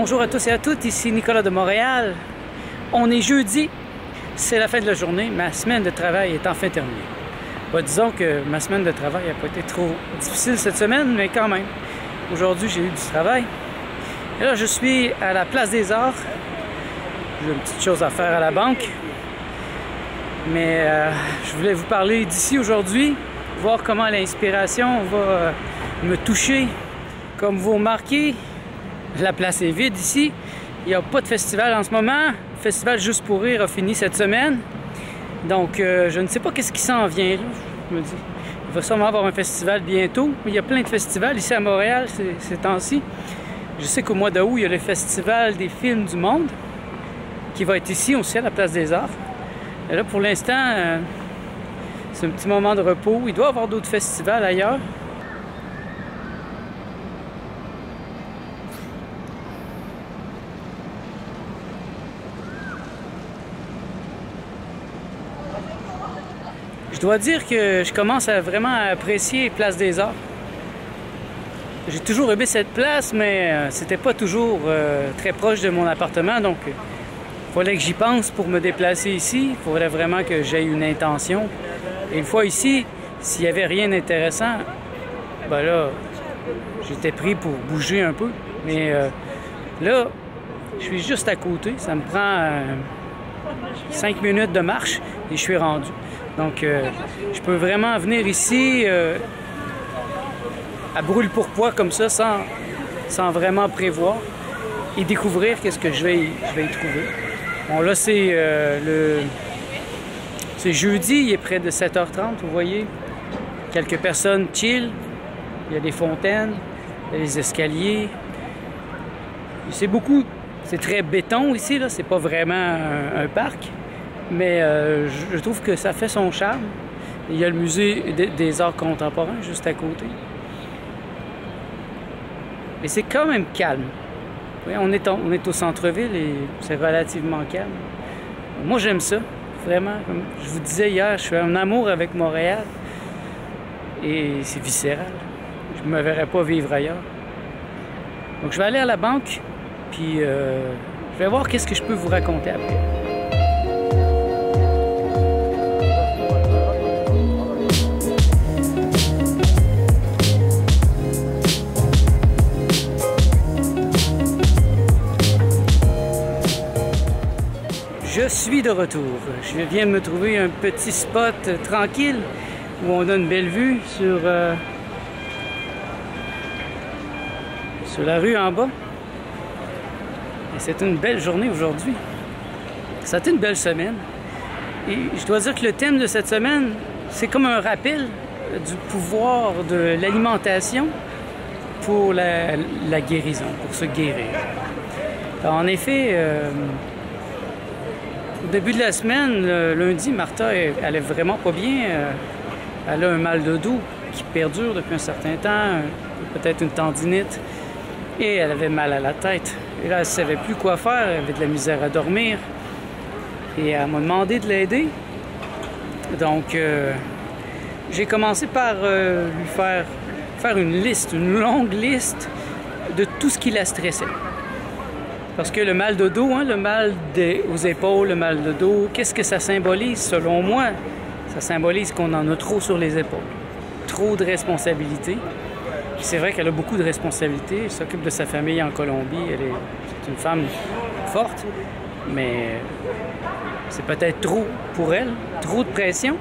Bonjour à tous et à toutes, ici Nicolas de Montréal. On est jeudi, c'est la fin de la journée, ma semaine de travail est enfin terminée. Disons que ma semaine de travail n'a pas été trop difficile cette semaine, mais quand même. Aujourd'hui, j'ai eu du travail. Et là, je suis à la Place des Arts. J'ai une petite chose à faire à la banque. Mais je voulais vous parler d'ici aujourd'hui, voir comment l'inspiration va me toucher. Comme vous remarquez, la place est vide ici. Il n'y a pas de festival en ce moment. Le festival Juste pour rire a fini cette semaine. Donc, je ne sais pas qu'est-ce qui s'en vient. Là. Je me dis, il va sûrement avoir un festival bientôt. Il y a plein de festivals ici à Montréal ces temps-ci. Je sais qu'au mois d'août, il y a le festival des films du monde qui va être ici aussi à la Place des Arts. Et là, pour l'instant, c'est un petit moment de repos. Il doit y avoir d'autres festivals ailleurs. Je dois dire que je commence à vraiment apprécier Place des Arts. J'ai toujours aimé cette place, mais c'était pas toujours très proche de mon appartement, donc il fallait que j'y pense pour me déplacer ici. Il faudrait vraiment que j'aie une intention. Et une fois ici, s'il n'y avait rien d'intéressant, ben là, j'étais pris pour bouger un peu. Mais là, je suis juste à côté. Ça me prend 5 minutes de marche et je suis rendu. Donc, je peux vraiment venir ici à brûle-pourpoint comme ça, sans vraiment prévoir et découvrir qu'est-ce que je vais y trouver. Bon, là, c'est jeudi, il est près de 7h30, vous voyez. Quelques personnes chill. Il y a des fontaines, il y a des escaliers. C'est très béton ici, là. C'est pas vraiment un parc. Mais je trouve que ça fait son charme. Il y a le musée des arts contemporains juste à côté. Mais c'est quand même calme. Oui, on est au centre-ville et c'est relativement calme. Moi, j'aime ça, vraiment. Comme je vous disais hier, je suis en amour avec Montréal. Et c'est viscéral. Je ne me verrais pas vivre ailleurs. Donc, je vais aller à la banque, puis je vais voir qu'est-ce que je peux vous raconter après. Je suis de retour. Je viens de me trouver un petit spot tranquille où on a une belle vue sur la rue en bas. Et c'est une belle journée aujourd'hui. Ça a été une belle semaine. Et je dois dire que le thème de cette semaine, c'est comme un rappel du pouvoir de l'alimentation pour la guérison, pour se guérir. Alors, en effet, au début de la semaine, lundi, Martha, elle est vraiment pas bien. Elle a un mal de dos qui perdure depuis un certain temps, peut-être une tendinite. Et elle avait mal à la tête. Et là, elle ne savait plus quoi faire, elle avait de la misère à dormir. Et elle m'a demandé de l'aider. Donc, j'ai commencé par lui faire une longue liste de tout ce qui la stressait. Parce que le mal de dos, le mal aux épaules, le mal de dos, qu'est-ce que ça symbolise selon moi? Ça symbolise qu'on en a trop sur les épaules. Trop de responsabilités. C'est vrai qu'elle a beaucoup de responsabilités. Elle s'occupe de sa famille en Colombie. C'est une femme forte, mais c'est peut-être trop pour elle, trop de pression.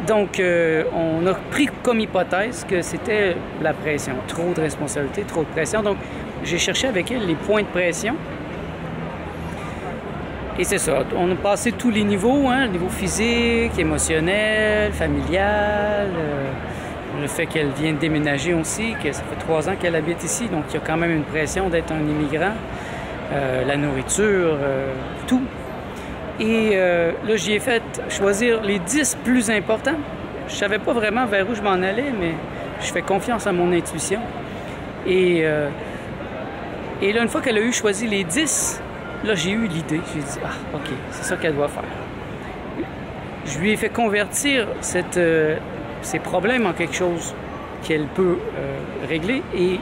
Donc, on a pris comme hypothèse que c'était la pression. Trop de responsabilités, trop de pression. Donc, j'ai cherché avec elle les points de pression. Et c'est ça. On a passé tous les niveaux, le niveau physique, émotionnel, familial, le fait qu'elle vient de déménager aussi, que ça fait 3 ans qu'elle habite ici, donc il y a quand même une pression d'être un immigrant, la nourriture, tout. Et là, j'y ai fait choisir les 10 plus importants. Je savais pas vraiment vers où je m'en allais, mais je fais confiance à mon intuition. Et là, une fois qu'elle a choisi les 10, là, j'ai eu l'idée. J'ai dit, OK, c'est ça qu'elle doit faire. Je lui ai fait convertir ses problèmes en quelque chose qu'elle peut régler. Et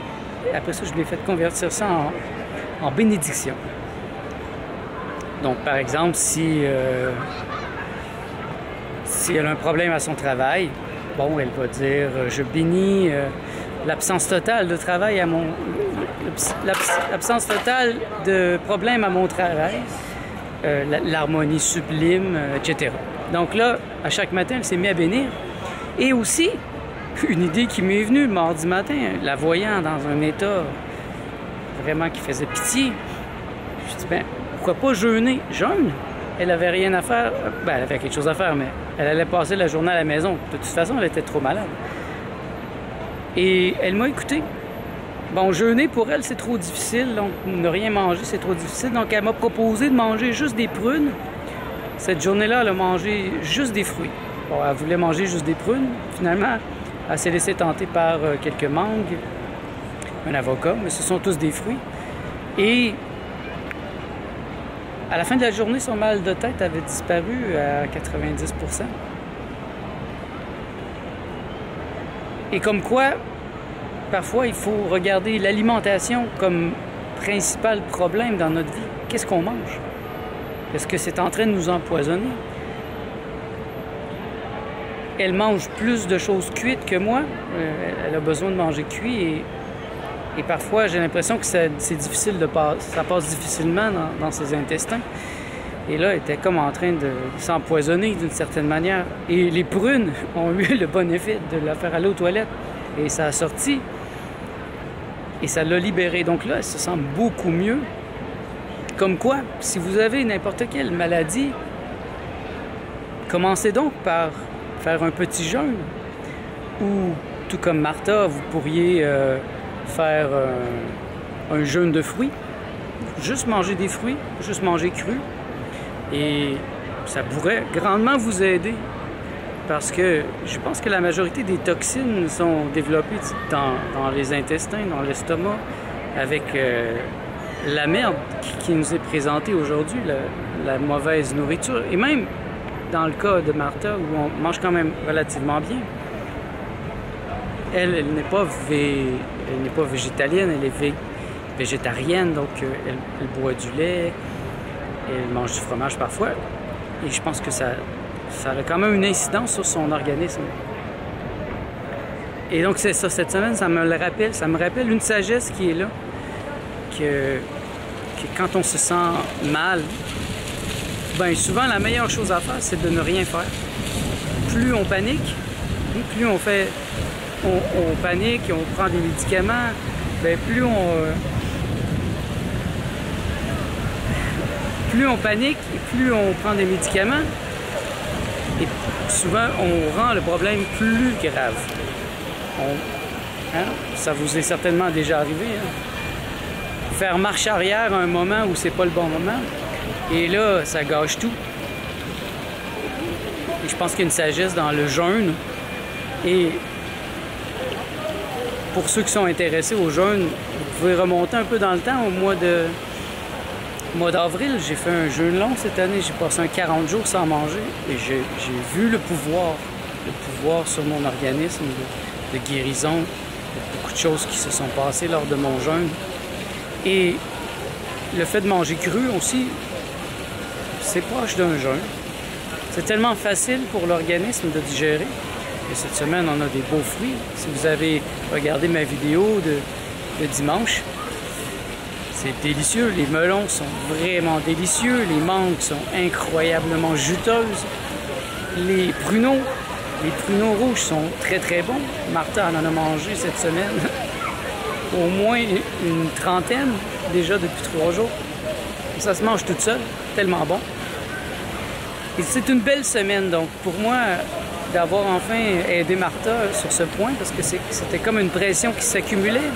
après ça, je lui ai fait convertir ça en bénédiction. Donc, par exemple, si elle a un problème à son travail, bon, elle va dire « Je bénis l'absence totale de travail à mon... l'absence totale de problème à mon travail, l'harmonie sublime, etc. » Donc là, à chaque matin, elle s'est mise à bénir. Et aussi, une idée qui m'est venue le mardi matin, la voyant dans un état vraiment qui faisait pitié, je dis, ben, pourquoi pas jeûner? Jeûne? Elle avait rien à faire. Ben, elle avait quelque chose à faire, mais elle allait passer la journée à la maison. De toute façon, elle était trop malade. Et elle m'a écouté. Bon, jeûner pour elle, c'est trop difficile. Donc, ne rien manger, c'est trop difficile. Donc, elle m'a proposé de manger juste des prunes. Cette journée-là, elle a mangé juste des fruits. Bon, elle voulait manger juste des prunes. Finalement, elle s'est laissée tenter par quelques mangues, un avocat, mais ce sont tous des fruits. Et à la fin de la journée, son mal de tête avait disparu à 90%. Et comme quoi, parfois, il faut regarder l'alimentation comme principal problème dans notre vie. Qu'est-ce qu'on mange? Est-ce que c'est en train de nous empoisonner? Elle mange plus de choses cuites que moi. Elle a besoin de manger cuit et parfois, j'ai l'impression que c'est difficile ça passe difficilement dans ses intestins. Et là, elle était comme en train de s'empoisonner d'une certaine manière. Et les prunes ont eu le bon effet de la faire aller aux toilettes. Et ça a sorti. Et ça l'a libérée. Donc là, elle se sent beaucoup mieux. Comme quoi, si vous avez n'importe quelle maladie, commencez donc par faire un petit jeûne. Ou, tout comme Martha, vous pourriez faire un jeûne de fruits. Juste manger des fruits, juste manger cru. Et ça pourrait grandement vous aider. Parce que je pense que la majorité des toxines sont développées dans les intestins, dans l'estomac, avec la merde qui nous est présentée aujourd'hui, la mauvaise nourriture. Et même dans le cas de Martha, où on mange quand même relativement bien, elle n'est pas végétalienne, elle est végétarienne, donc elle boit du lait, elle mange du fromage parfois. Et je pense que ça a quand même une incidence sur son organisme. Et donc c'est ça, cette semaine, ça me rappelle une sagesse qui est là, que quand on se sent mal, bien souvent la meilleure chose à faire, c'est de ne rien faire. Plus on panique, plus on panique, on prend des médicaments, bien plus on panique et plus on prend des médicaments, et souvent on rend le problème plus grave. Ça vous est certainement déjà arrivé. Faire marche arrière à un moment où c'est pas le bon moment, et là, ça gâche tout. Et je pense qu'il y a une sagesse dans le jeûne. Et pour ceux qui sont intéressés au jeûne, vous pouvez remonter un peu dans le temps. Au mois d'avril, j'ai fait un jeûne long cette année. J'ai passé un 40 jours sans manger. Et j'ai vu le pouvoir sur mon organisme de guérison. Il y a beaucoup de choses qui se sont passées lors de mon jeûne. Et le fait de manger cru aussi, c'est proche d'un jeûne. C'est tellement facile pour l'organisme de digérer. Et cette semaine, on a des beaux fruits. Si vous avez regardé ma vidéo de dimanche, c'est délicieux. Les melons sont vraiment délicieux. Les mangues sont incroyablement juteuses. Les pruneaux rouges sont très très bons. Martha en a mangé cette semaine au moins une trentaine déjà depuis 3 jours. Ça se mange toute seule, tellement bon. Et c'est une belle semaine, donc pour moi, d'avoir enfin aidé Martha sur ce point, parce que c'était comme une pression qui s'accumulait.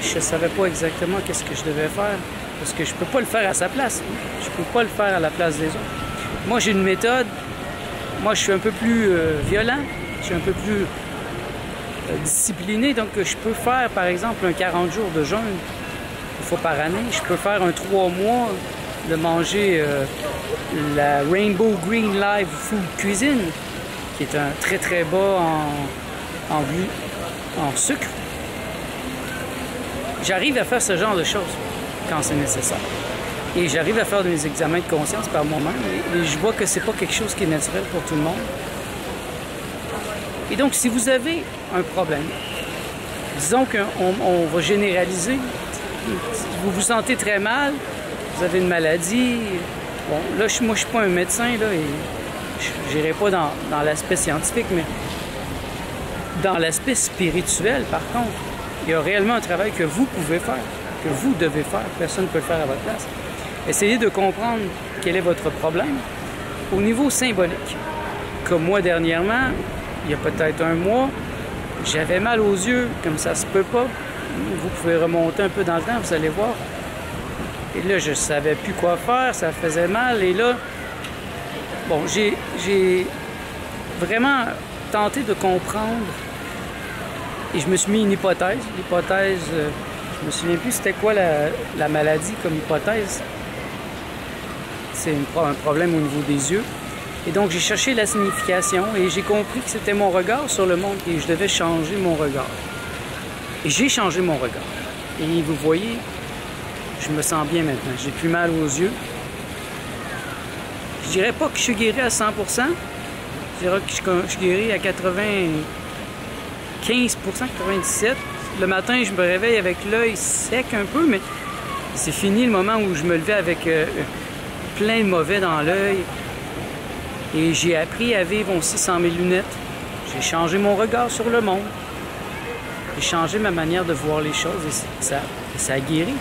Je ne savais pas exactement qu'est-ce que je devais faire, parce que je ne peux pas le faire à sa place. Je ne peux pas le faire à la place des autres. Moi, j'ai une méthode. Moi, je suis un peu plus violent. Je suis un peu plus discipliné. Donc, je peux faire, par exemple, un 40 jours de jeûne une fois par année. Je peux faire un 3 mois de manger la Rainbow Green Live Food Cuisine, qui est un très très bas en sucre. J'arrive à faire ce genre de choses. quand c'est nécessaire. Et j'arrive à faire des examens de conscience par moi-même et je vois que c'est pas quelque chose qui est naturel pour tout le monde. Et donc, si vous avez un problème, disons qu'on va généraliser, vous vous sentez très mal, vous avez une maladie, bon, là, moi, je suis pas un médecin, là, et je n'irai pas dans l'aspect scientifique, mais dans l'aspect spirituel, par contre, il y a réellement un travail que vous pouvez faire, que vous devez faire, personne ne peut le faire à votre place. Essayez de comprendre quel est votre problème au niveau symbolique. Comme moi, dernièrement, il y a peut-être un mois, j'avais mal aux yeux, comme ça se peut pas. Vous pouvez remonter un peu dans le temps, vous allez voir. Et là, je savais plus quoi faire, ça faisait mal. Et là, bon, j'ai vraiment tenté de comprendre. Et je me suis mis une hypothèse. L'hypothèse, je me souviens plus c'était quoi la maladie comme hypothèse. C'est un problème au niveau des yeux. Et donc, j'ai cherché la signification et j'ai compris que c'était mon regard sur le monde et je devais changer mon regard. Et j'ai changé mon regard. Et vous voyez, je me sens bien maintenant. J'ai plus mal aux yeux. Je dirais pas que je suis guéri à 100%. Je dirais que je suis guéri à 95%, 97%. Le matin, je me réveille avec l'œil sec un peu, mais c'est fini le moment où je me levais avec plein de mauvais dans l'œil. Et j'ai appris à vivre aussi sans mes lunettes. J'ai changé mon regard sur le monde. J'ai changé ma manière de voir les choses et ça a guéri.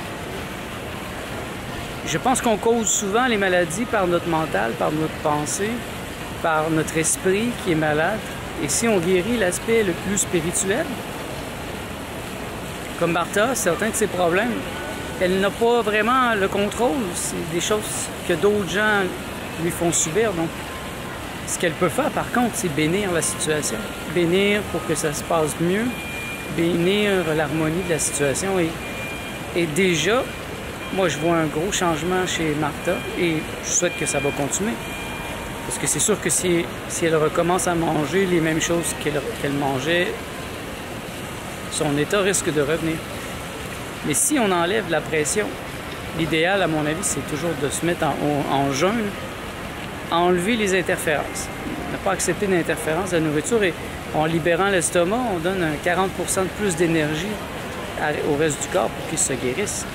Je pense qu'on cause souvent les maladies par notre mental, par notre pensée, par notre esprit qui est malade. Et si on guérit l'aspect le plus spirituel, comme Martha, certains de ses problèmes, elle n'a pas vraiment le contrôle. C'est des choses que d'autres gens lui font subir. Donc, ce qu'elle peut faire, par contre, c'est bénir la situation. Bénir pour que ça se passe mieux. Bénir l'harmonie de la situation. Et déjà, moi, je vois un gros changement chez Martha et je souhaite que ça va continuer. Parce que c'est sûr que si elle recommence à manger les mêmes choses qu'elle mangeait, son état risque de revenir. Mais si on enlève la pression, l'idéal, à mon avis, c'est toujours de se mettre en jeûne, à enlever les interférences. Ne pas accepter l'interférence de la nourriture et en libérant l'estomac, on donne 40% de plus d'énergie au reste du corps pour qu'il se guérisse.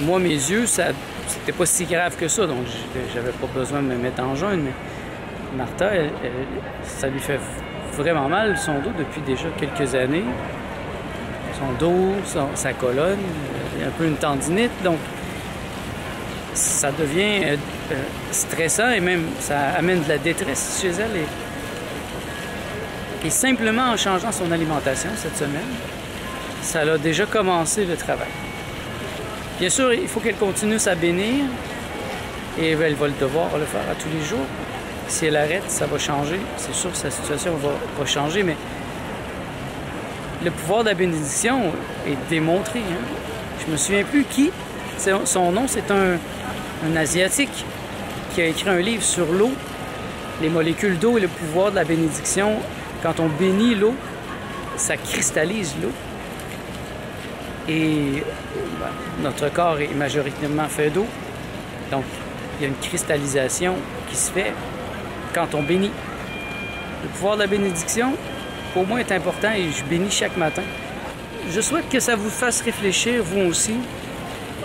Moi, mes yeux, c'était pas si grave que ça, donc j'avais pas besoin de me mettre en jeûne. Mais Martha, ça lui fait vraiment mal, son dos, depuis déjà quelques années. Son dos, sa colonne, un peu une tendinite, donc ça devient stressant et même ça amène de la détresse chez elle. Et simplement en changeant son alimentation cette semaine, ça a déjà commencé le travail. Bien sûr, il faut qu'elle continue à bénir et elle va devoir le faire à tous les jours. Si elle arrête, ça va changer. C'est sûr que sa situation va changer, mais le pouvoir de la bénédiction est démontré. Hein? Je me souviens plus qui. Son nom, c'est un Asiatique qui a écrit un livre sur l'eau, les molécules d'eau et le pouvoir de la bénédiction. Quand on bénit l'eau, ça cristallise l'eau. Et notre corps est majoritairement fait d'eau. Donc, il y a une cristallisation qui se fait quand on bénit. Le pouvoir de la bénédiction, pour moi, est important et je bénis chaque matin. Je souhaite que ça vous fasse réfléchir, vous aussi,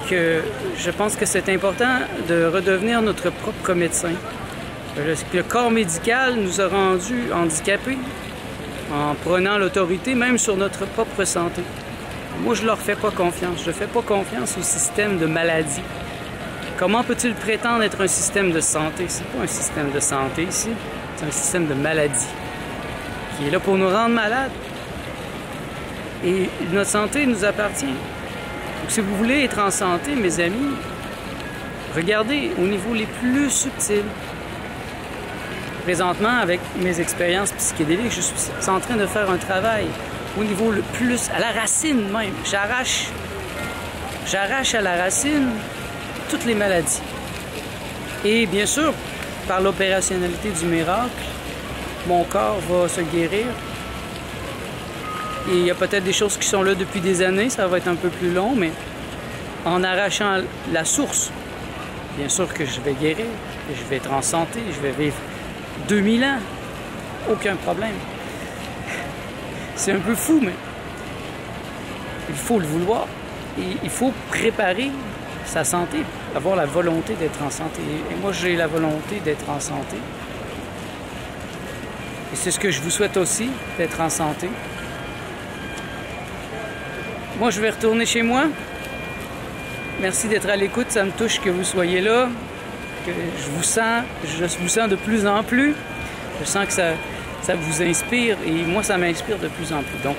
que je pense que c'est important de redevenir notre propre médecin. Le corps médical nous a rendus handicapés en prenant l'autorité même sur notre propre santé. Moi, je ne leur fais pas confiance. Je ne fais pas confiance au système de maladie. Comment peut-il prétendre être un système de santé? C'est pas un système de santé ici, c'est un système de maladie qui est là pour nous rendre malades. Et notre santé nous appartient. Donc, si vous voulez être en santé, mes amis, regardez au niveau les plus subtils. Présentement, avec mes expériences psychédéliques, je suis en train de faire un travail au niveau le plus, à la racine même. J'arrache à la racine toutes les maladies. Et bien sûr, par l'opérationnalité du miracle, mon corps va se guérir. Et il y a peut-être des choses qui sont là depuis des années, ça va être un peu plus long, mais en arrachant la source. Bien sûr que je vais guérir, que je vais être en santé, je vais vivre 2000 ans. Aucun problème. C'est un peu fou, mais il faut le vouloir. Et il faut préparer sa santé, avoir la volonté d'être en santé. Et moi, j'ai la volonté d'être en santé. Et c'est ce que je vous souhaite aussi, d'être en santé. Moi, je vais retourner chez moi. Merci d'être à l'écoute, ça me touche que vous soyez là, que je vous sens de plus en plus. Je sens que ça vous inspire et moi, ça m'inspire de plus en plus. Donc,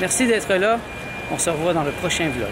merci d'être là. On se revoit dans le prochain vlog.